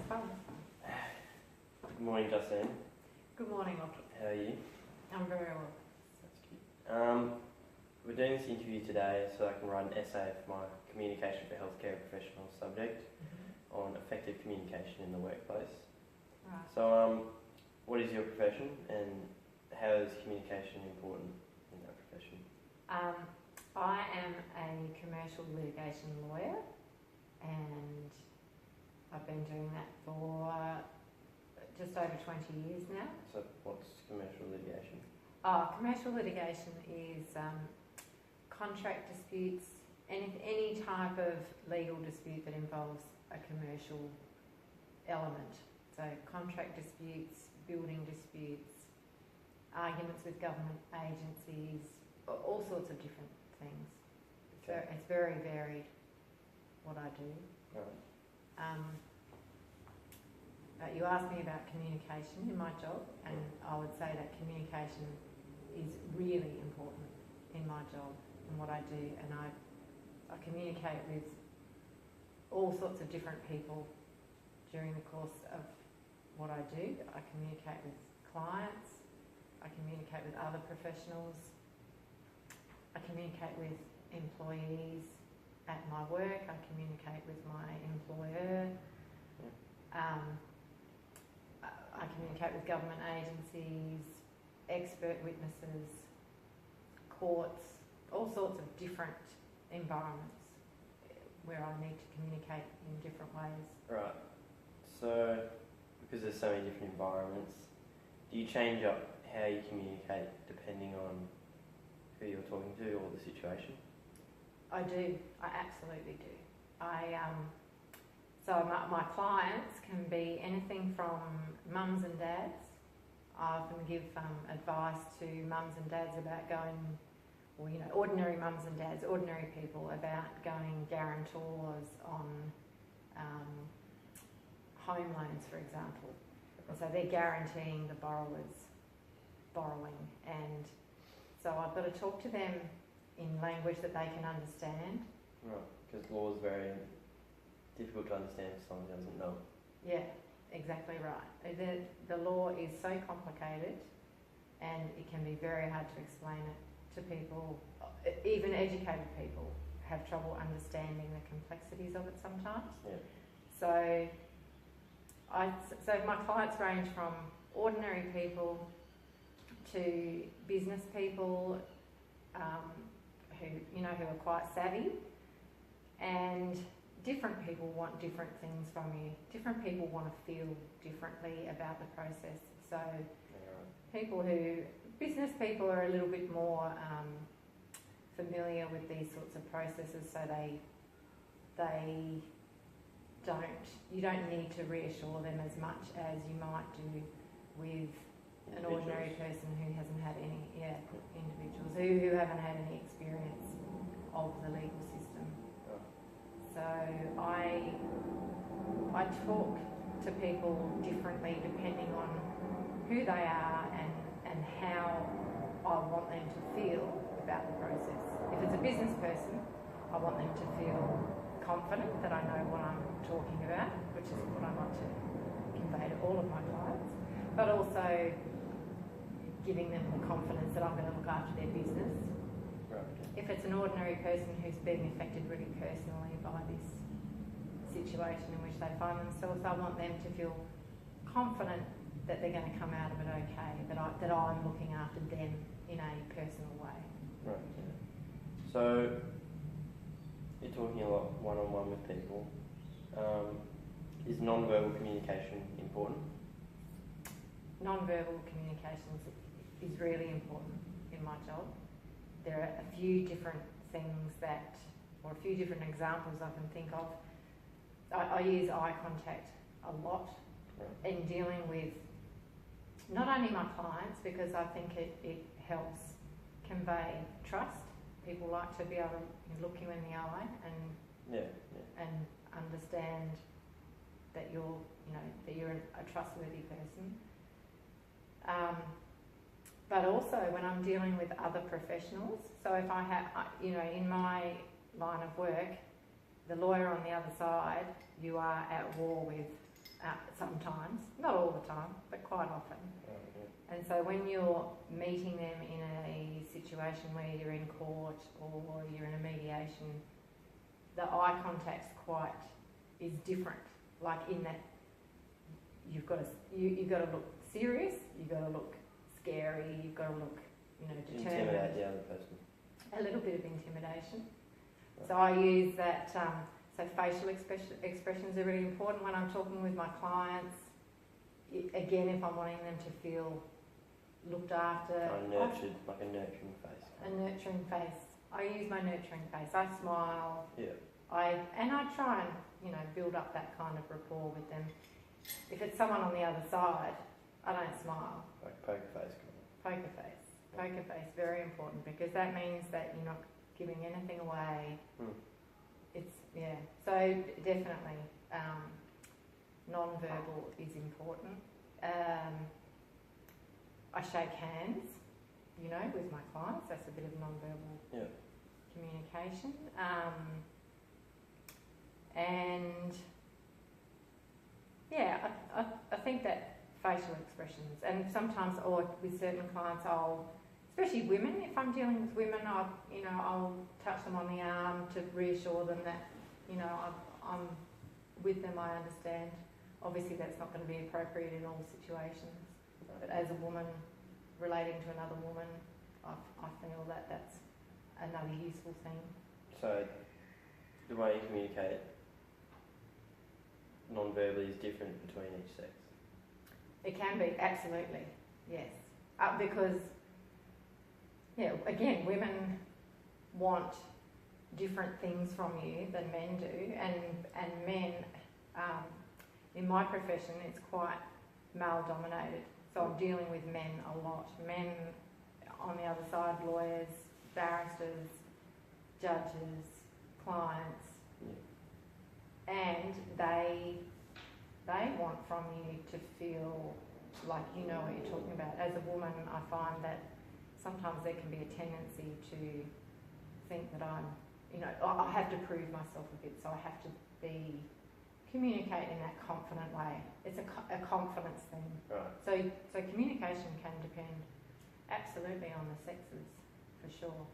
fun. Good morning, Justine. Good morning, Lockie. How are you? I'm very well. That's good. We're doing this interview today so I can write an essay for my Communication for Healthcare Professionals subject on effective communication in the workplace. Right. So, what is your profession and how is communication important in that profession? I am a commercial litigation lawyer and I've been doing that for just over 20 years now. So, what's commercial litigation? Commercial litigation is contract disputes, any type of legal dispute that involves a commercial element. So contract disputes, building disputes, arguments with government agencies, all sorts of different things. Okay. It's very varied what I do. Right. But you asked me about communication in my job, and I would say that communication is really important in my job and what I do, and I communicate with all sorts of different people during the course of what I do. I communicate with clients, I communicate with other professionals, I communicate with employees at my work, I communicate with my employer, I communicate with government agencies, expert witnesses, courts, all sorts of different environments where I need to communicate in different ways. Right. So, because there's so many different environments, do you change up how you communicate depending on who you're talking to or the situation? I do. I absolutely do. So my clients can be anything from mums and dads. I often give advice to mums and dads about going, or ordinary mums and dads, ordinary people, about going guarantors on home loans, for example. And so they're guaranteeing the borrower's borrowing, and so I've got to talk to them in language that they can understand. Right, because law is very difficult to understand for someone who doesn't know. Yeah, exactly right. The law is so complicated and it can be very hard to explain it to people. Even educated people have trouble understanding the complexities of it sometimes. Yeah. So my clients range from ordinary people to business people who are quite savvy, and different people want different things from you. Different people want to feel differently about the process. So business people are a little bit more familiar with these sorts of processes, so you don't need to reassure them as much as you might do with an ordinary person who hasn't had any, individuals who haven't had any experience of the legal system. So I talk to people differently depending on who they are and how I want them to feel about the process. If it's a business person, I want them to feel confident that I know what I'm talking about, which is what I like to convey to all of my clients, but also giving them the confidence that I'm going to look after their business. Right. If it's an ordinary person who's being affected really personally by this situation in which they find themselves, I want them to feel confident that they're going to come out of it okay, that I'm looking after them in a personal way. Right, yeah. So, you're talking a lot one-on-one with people. Is non-verbal communication important? Non-verbal communication is really important in my job. There are a few different things or a few different examples I can think of. I use eye contact a lot in dealing with not only my clients, because I think it helps convey trust. People like to be able to look you in the eye and understand that you're a trustworthy person. But also when I'm dealing with other professionals, so if I have, in my line of work, the lawyer on the other side, you are at war with sometimes, not all the time, but quite often. Yeah. And so when you're meeting them in a situation where you're in court or you're in a mediation, the eye contact's is different. Like in that you've got to look serious, you've got to look scary, you've got to look, determined. Intimidate the other person. A little bit of intimidation. Right. So I use that. So facial expressions are really important when I'm talking with my clients. Again, if I'm wanting them to feel looked after. Nurtured, like a nurturing face. A nurturing face. I use my nurturing face. I smile. Yeah. I try and build up that kind of rapport with them. If it's someone on the other side, I don't smile. Like poker face. Poker face. Poker face, very important, because that means that you're not giving anything away. So definitely non-verbal is important. I shake hands, with my clients. That's a bit of non-verbal communication. I think that facial expressions, and sometimes, or with certain clients, especially women, if I'm dealing with women, I'll touch them on the arm to reassure them that, I'm with them, I understand. Obviously that's not going to be appropriate in all situations, but as a woman relating to another woman, I feel that that's another useful thing. So the way you communicate non-verbally is different between each sex? It can be, absolutely, yes. Because, again, women want different things from you than men do, and men, in my profession, it's quite male-dominated. So I'm dealing with men a lot. Men on the other side, lawyers, barristers, judges, clients, and they want from you to feel like you know what you're talking about. As a woman, I find that sometimes there can be a tendency to think that I have to prove myself a bit, so I have to communicate in that confident way. It's a confidence thing. Right. So communication can depend absolutely on the sexes, for sure.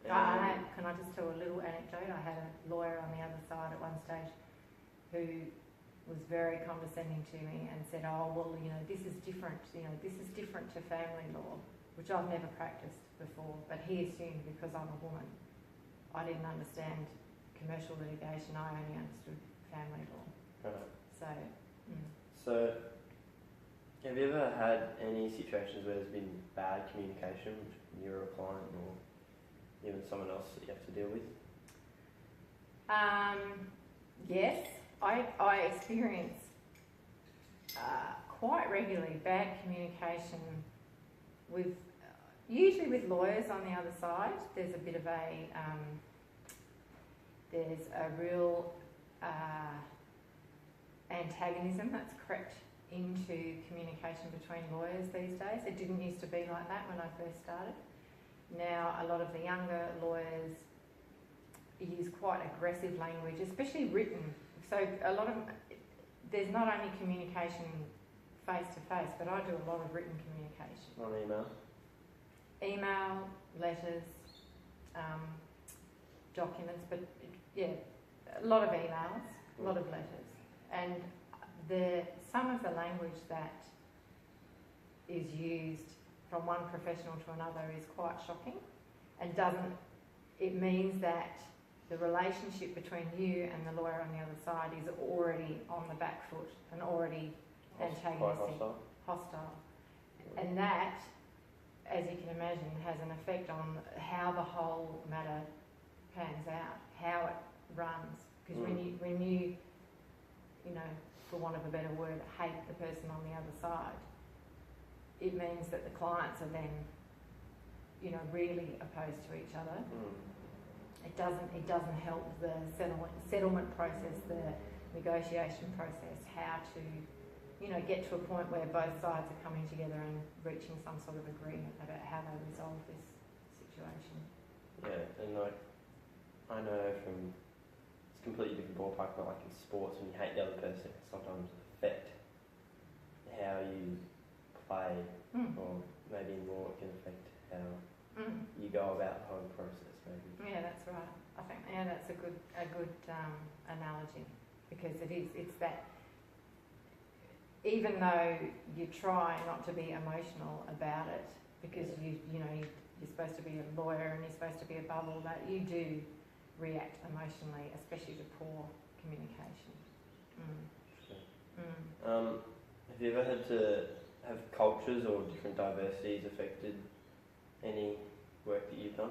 Can I just tell a little anecdote? I had a lawyer on the other side at one stage who was very condescending to me and said, this is different, this is different to family law, which I've never practiced before, but he assumed because I'm a woman, I didn't understand commercial litigation, I only understood family law. Right. So, have you ever had any situations where there's been bad communication with you or a client or even someone else that you have to deal with? Yes, I experience quite regularly bad communication with, usually with lawyers on the other side. There's a bit of there's a real antagonism that's crept into communication between lawyers these days. It didn't used to be like that when I first started. Now a lot of the younger lawyers use quite aggressive language, especially written. So there's not only communication face to face, but I do a lot of written communication. On email? Email, letters, documents, but a lot of emails, a lot of letters. And some of the language that is used from one professional to another is quite shocking, and it means that the relationship between you and the lawyer on the other side is already on the back foot and already antagonistic, hostile. And that, as you can imagine, has an effect on how the whole matter pans out, how it runs. Because when you for want of a better word, hate the person on the other side, it means that the clients are then, really opposed to each other. It doesn't help the settlement process, the negotiation process, how to, get to a point where both sides are coming together and reaching some sort of agreement about how they resolve this situation. Yeah, and I know from, it's a completely different ballpark, but like in sports, when you hate the other person, it sometimes or maybe in law it can affect how you go about the whole process, maybe. Yeah, that's right. I think that's a good analogy, because it's that even though you try not to be emotional about it, because you're supposed to be a lawyer and you're supposed to be above all that, you do react emotionally, especially to poor communication. Have you ever had to have cultures or different diversities affected any work that you've done?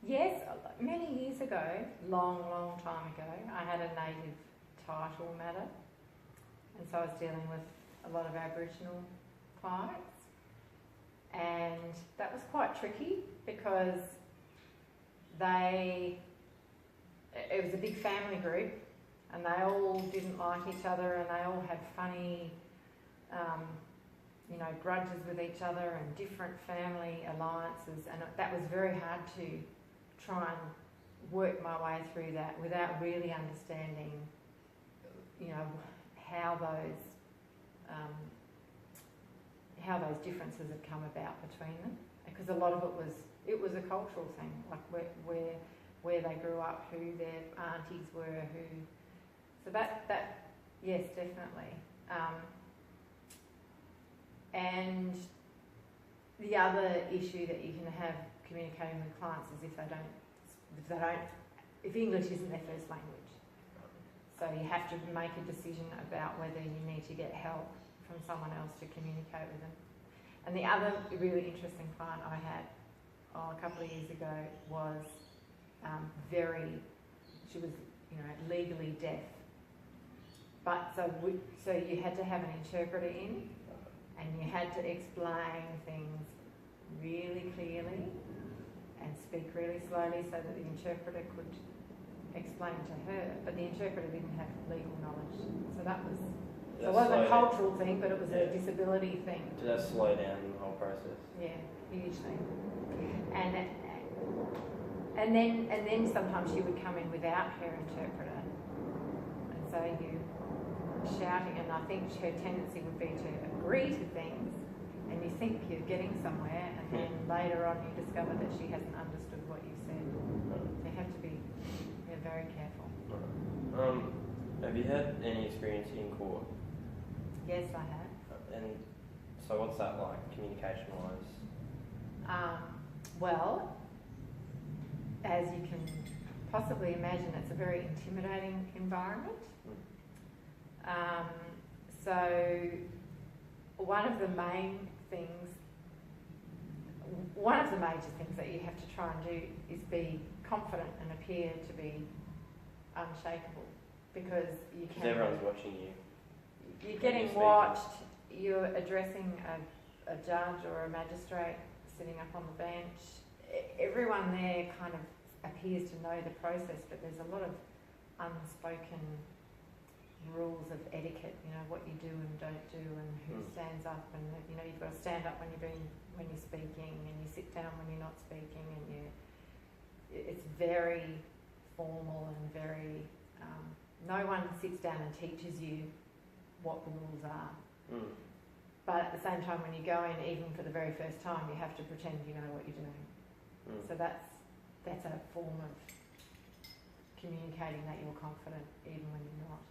Yes, many years ago, long time ago, I had a native title matter, and so I was dealing with a lot of Aboriginal clients, and that was quite tricky because it was a big family group, and they all didn't like each other, and they all had funny grudges with each other and different family alliances, and that was very hard to try and work my way through that without really understanding, how those differences had come about between them, because a lot of it was a cultural thing, like where they grew up, who their aunties were, so that yes, definitely. And the other issue that you can have communicating with clients is if English isn't their first language. So you have to make a decision about whether you need to get help from someone else to communicate with them. And the other really interesting client I had a couple of years ago was she was legally deaf. But so you had to have an interpreter in, and you had to explain things really clearly and speak really slowly so that the interpreter could explain to her, but the interpreter didn't have legal knowledge. So it wasn't a cultural thing, but it was a disability thing. Did that slow down the whole process? Yeah, hugely. And then sometimes she would come in without her interpreter, and so you shouting, and I think her tendency would be to agree to things, and you think you're getting somewhere, and then later on you discover that she hasn't understood what you said. So you have to be very careful. Have you had any experience in court? Yes, I have. And so what's that like, communication-wise? Well, as you can possibly imagine, it's a very intimidating environment. So one of the major things that you have to try and do is be confident and appear to be unshakable, because you can. Everyone's watching you. You're getting watched. You're addressing a judge or a magistrate sitting up on the bench. Everyone there kind of appears to know the process, but there's a lot of unspoken rules of etiquette, what you do and don't do, and who stands up, and you've got to stand up when you're speaking, and you sit down when you're not speaking, and it's very formal and very no one sits down and teaches you what the rules are. But at the same time, when you go in, even for the very first time, you have to pretend you know what you're doing. So that's a form of communicating that you're confident even when you're not.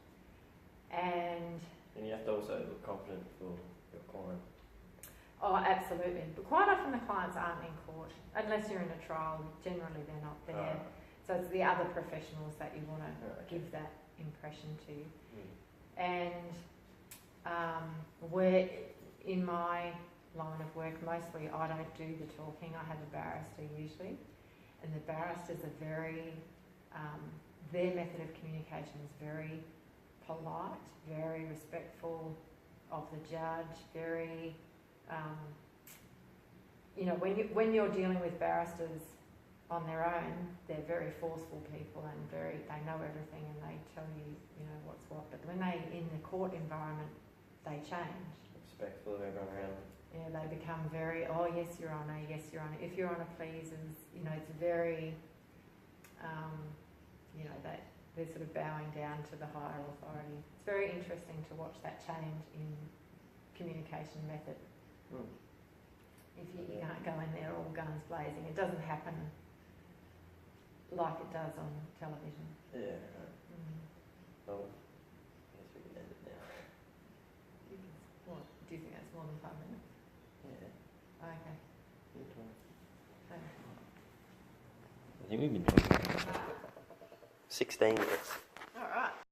And you have to also look confident for your client. Oh, absolutely. But quite often the clients aren't in court. Unless you're in a trial, generally they're not there. So it's the other professionals that you want to give that impression to. And where in my line of work, mostly I don't do the talking. I have a barrister usually. And the barristers are very, their method of communication is very polite, very respectful of the judge, very, when you're dealing with barristers on their own, they're very forceful people and they know everything and they tell you, what's what. But when they in the court environment, they change. Respectful of everyone around. Yeah, they become very, oh yes, Your Honour, yes, Your Honour. If Your Honour pleases, it's very, that they're sort of bowing down to the higher authority. It's very interesting to watch that change in communication method. Mm. If you can't go in there all guns blazing, it doesn't happen like it does on television. Yeah, right. Mm. Well, I guess we can end it now. What, do you think that's more than 5 minutes? Yeah. Okay. I think we've been talking 16 minutes.